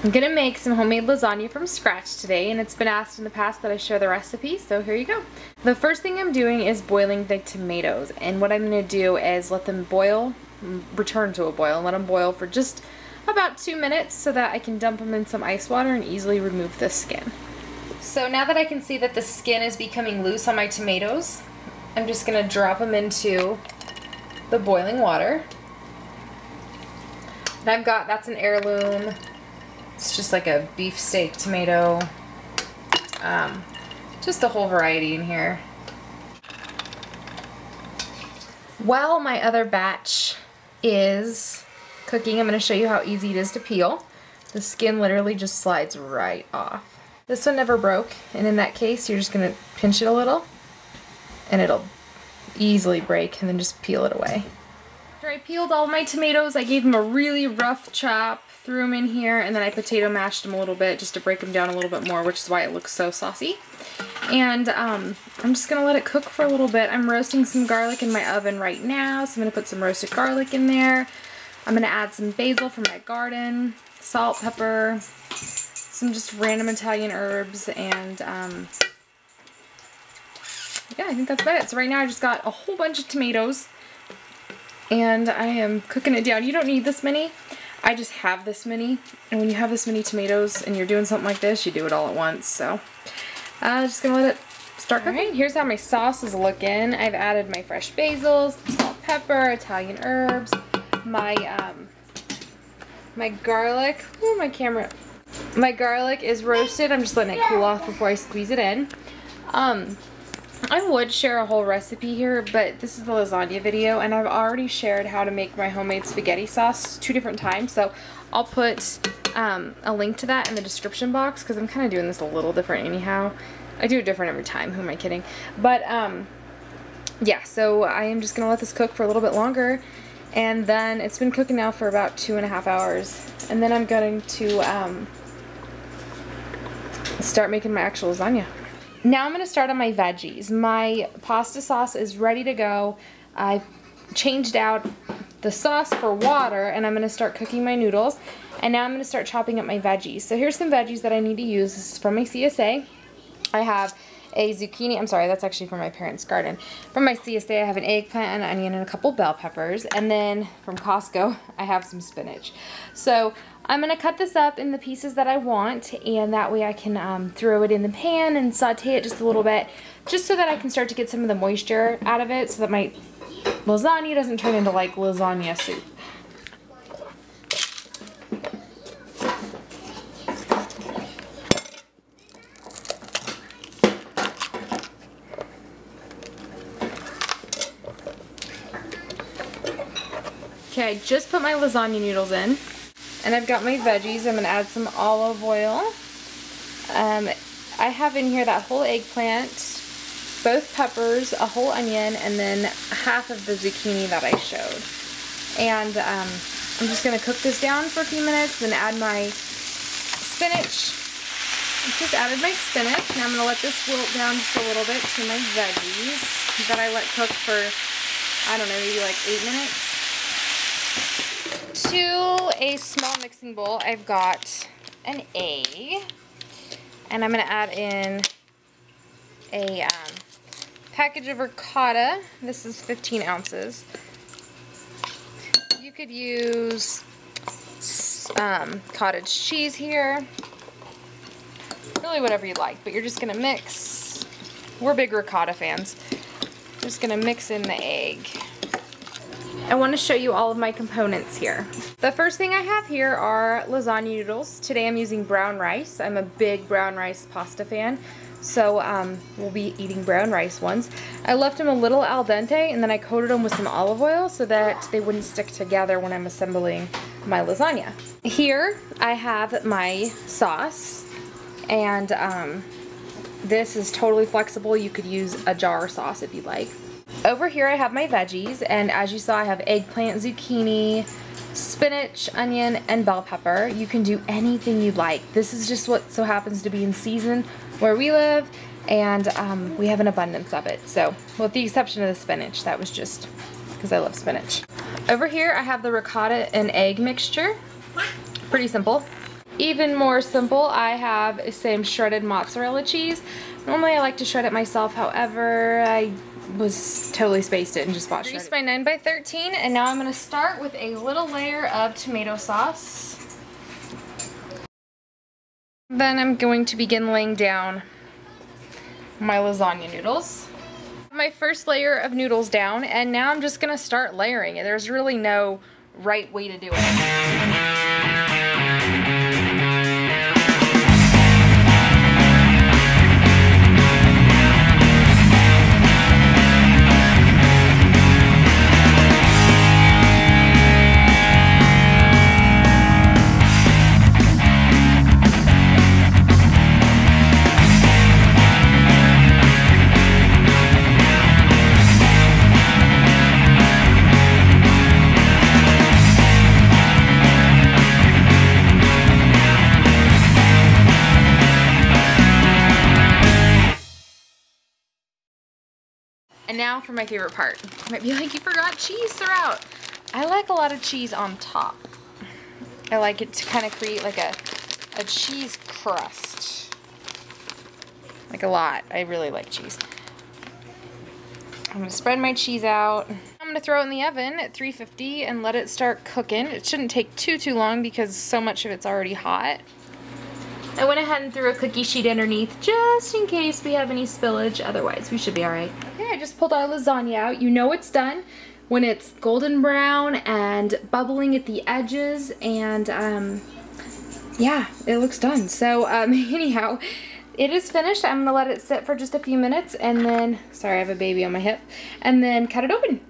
I'm gonna make some homemade lasagna from scratch today, and it's been asked in the past that I share the recipe, so here you go. The first thing I'm doing is boiling the tomatoes, and what I'm gonna do is let them boil, return to a boil, and let them boil for just about 2 minutes so that I can dump them in some ice water and easily remove the skin. So now that I can see that the skin is becoming loose on my tomatoes, I'm just gonna drop them into the boiling water. And I've got, that's an heirloom. It's just like a beefsteak tomato. Just a whole variety in here. While my other batch is cooking, I'm going to show you how easy it is to peel. The skin literally just slides right off. This one never broke, and in that case you're just going to pinch it a little and it'll easily break, and then just peel it away. After I peeled all my tomatoes, I gave them a really rough chop, threw them in here, and then I potato mashed them a little bit just to break them down a little bit more, which is why it looks so saucy. And I'm just going to let it cook for a little bit. I'm roasting some garlic in my oven right now, so I'm going to put some roasted garlic in there. I'm going to add some basil from my garden, salt, pepper, some just random Italian herbs, and yeah, I think that's about it. So right now I just got a whole bunch of tomatoes, and I am cooking it down. You don't need this many. I just have this many, and when you have this many tomatoes and you're doing something like this, you do it all at once. So I'm just gonna let it start cooking. Alright, here's how my sauce is looking. I've added my fresh basil, salt, pepper, Italian herbs, my my garlic. Ooh, my camera. My garlic is roasted. I'm just letting it cool off before I squeeze it in. I would share a whole recipe here, but this is the lasagna video, and I've already shared how to make my homemade spaghetti sauce 2 different times, so I'll put a link to that in the description box, because I'm kind of doing this a little different anyhow. I do it different every time, who am I kidding? But yeah, so I am just going to let this cook for a little bit longer, and then it's been cooking now for about 2.5 hours, and then I'm going to start making my actual lasagna. Now I'm going to start on my veggies. My pasta sauce is ready to go. I've changed out the sauce for water, and I'm going to start cooking my noodles. And now I'm going to start chopping up my veggies. So here's some veggies that I need to use. This is from my CSA. I have a zucchini. I'm sorry, that's actually from my parents' garden. From my CSA, I have an eggplant, an onion, and a couple bell peppers. And then from Costco, I have some spinach. So I'm going to cut this up in the pieces that I want, and that way I can throw it in the pan and saute it just a little bit, just so that I can start to get some of the moisture out of it, so that my lasagna doesn't turn into like lasagna soup. Okay, I just put my lasagna noodles in, and I've got my veggies. I'm going to add some olive oil. I have in here that whole eggplant, both peppers, a whole onion, and then half of the zucchini that I showed. And I'm just going to cook this down for a few minutes, then add my spinach. I just added my spinach. Now I'm going to let this wilt down just a little bit to my veggies that I let cook for, I don't know, maybe like 8 minutes. To a small mixing bowl, I've got an egg, and I'm going to add in a package of ricotta. This is 15 ounces. You could use cottage cheese here, really whatever you like, but you're just going to mix. We're big ricotta fans. Just going to mix in the egg. I want to show you all of my components here. The first thing I have here are lasagna noodles. Today I'm using brown rice. I'm a big brown rice pasta fan, so we'll be eating brown rice ones. I left them a little al dente, and then I coated them with some olive oil so that they wouldn't stick together when I'm assembling my lasagna. Here I have my sauce, and this is totally flexible. You could use a jar sauce if you'd like. Over here I have my veggies, and as you saw I have eggplant, zucchini, spinach, onion, and bell pepper. You can do anything you'd like. This is just what so happens to be in season where we live, and we have an abundance of it. So, with the exception of the spinach, that was just because I love spinach. Over here I have the ricotta and egg mixture. Pretty simple. Even more simple, I have some shredded mozzarella cheese. Normally I like to shred it myself, however, I was totally spaced it and just bought shredded. Greased my 9x13, and now I'm going to start with a little layer of tomato sauce. Then I'm going to begin laying down my lasagna noodles. My first layer of noodles down, and now I'm just going to start layering it. There's really no right way to do it. And now for my favorite part. You might be like, you forgot cheese throughout. I like a lot of cheese on top. I like it to kind of create like a cheese crust. Like a lot. I really like cheese. I'm going to spread my cheese out. I'm going to throw it in the oven at 350 and let it start cooking. It shouldn't take too long because so much of it's already hot. I went ahead and threw a cookie sheet underneath just in case we have any spillage. Otherwise, we should be alright. Okay, I just pulled our lasagna out. You know it's done when it's golden brown and bubbling at the edges, and yeah, it looks done. So anyhow, it is finished. I'm gonna let it sit for just a few minutes and then, sorry, I have a baby on my hip, and then cut it open.